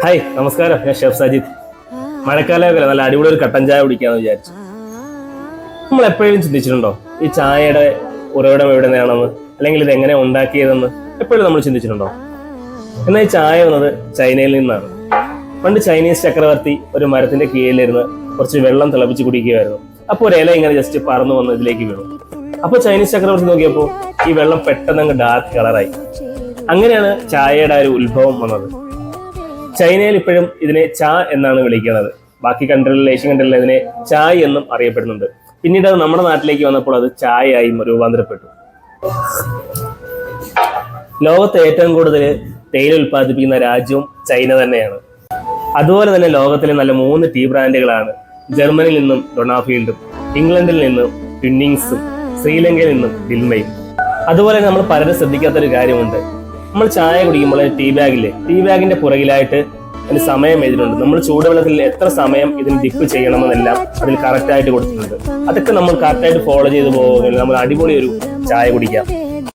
Hi നമസ്കാരം, ഞാൻ chef Sajith. മഴക്കാലമൊക്കെ നല്ല അടിപൊളി ഒരു കട്ടൻ ചായ കുടിക്കാന്ന് വിചാരിച്ചു. നമ്മൾ എപ്പോഴും ചിന്തിച്ചിട്ടുണ്ടോ ഈ ചായയുടെ ഉറവിടം എവിടെ നിന്നാണെന്ന്, അല്ലെങ്കിൽ ഇത് എങ്ങനെ ഉണ്ടാക്കിയതെന്ന് എപ്പോഴും നമ്മൾ ചിന്തിച്ചിട്ടുണ്ടോ? എന്നാൽ ഈ ചായ വന്നത് ചൈനയിൽ നിന്നാണ്. പണ്ട് ചൈനീസ് ചക്രവർത്തി ഒരു മരത്തിന്റെ കീഴിലിരുന്ന് കുറച്ച് വെള്ളം തിളപ്പിച്ച് കുടിക്കുകയായിരുന്നു. അപ്പോൾ ഒരു ഇല ഇങ്ങനെ ജസ്റ്റ് പറന്നു വന്ന് ഇതിലേക്ക് വീണു. അപ്പോൾ ചൈനീസ് ചക്രവർത്തി നോക്കിയപ്പോൾ ഈ വെള്ളം പെട്ടെന്ന് അങ്ങ് ഡാർക്ക് കളറായി. അങ്ങനെയാണ് ചായയുടെ ഒരു ഉത്ഭവം വന്നത്. ചൈനയിൽ ഇപ്പോഴും ഇതിനെ ചാ എന്നാണ് വിളിക്കുന്നത്. ബാക്കി കൺട്രികളിൽ, ഏഷ്യൻ കൺട്രികളിൽ ഇതിനെ ചായ് എന്നും അറിയപ്പെടുന്നുണ്ട്. പിന്നീട് അത് നമ്മുടെ നാട്ടിലേക്ക് വന്നപ്പോൾ അത് ചായയായി രൂപാന്തരപ്പെട്ടു. ലോകത്ത് ഏറ്റവും കൂടുതൽ തേയില ഉൽപ്പാദിപ്പിക്കുന്ന രാജ്യവും ചൈന തന്നെയാണ്. അതുപോലെ തന്നെ ലോകത്തിലെ നല്ല 3 ടീ ബ്രാൻഡുകളാണ് ജർമ്മനിയിൽ നിന്നും ഡൊണാഫീൽഡും, ഇംഗ്ലണ്ടിൽ നിന്നും ട്വിന്നിങ്സും, ശ്രീലങ്കയിൽ നിന്നും ഡിൽമയും. അതുപോലെ നമ്മൾ പലരും ശ്രദ്ധിക്കാത്തൊരു കാര്യമുണ്ട്. നമ്മൾ ചായ കുടിക്കുമ്പോൾ ടീ ബാഗിന്റെ പുറകിലായിട്ട് അതിന് സമയം എഴുതിയിട്ടുണ്ട്. നമ്മൾ ചൂടുവെള്ളത്തിൽ എത്ര സമയം ഇതിന് ഡിപ്പ് ചെയ്യണമെന്നെല്ലാം അതിൽ കറക്റ്റായിട്ട് കൊടുത്തിട്ടുണ്ട്. അതൊക്കെ നമ്മൾ കറക്റ്റായിട്ട് ഫോളോ ചെയ്ത് പോകുകയാണെങ്കിൽ നമ്മൾ അടിപൊളി ഒരു ചായ കുടിക്കാം.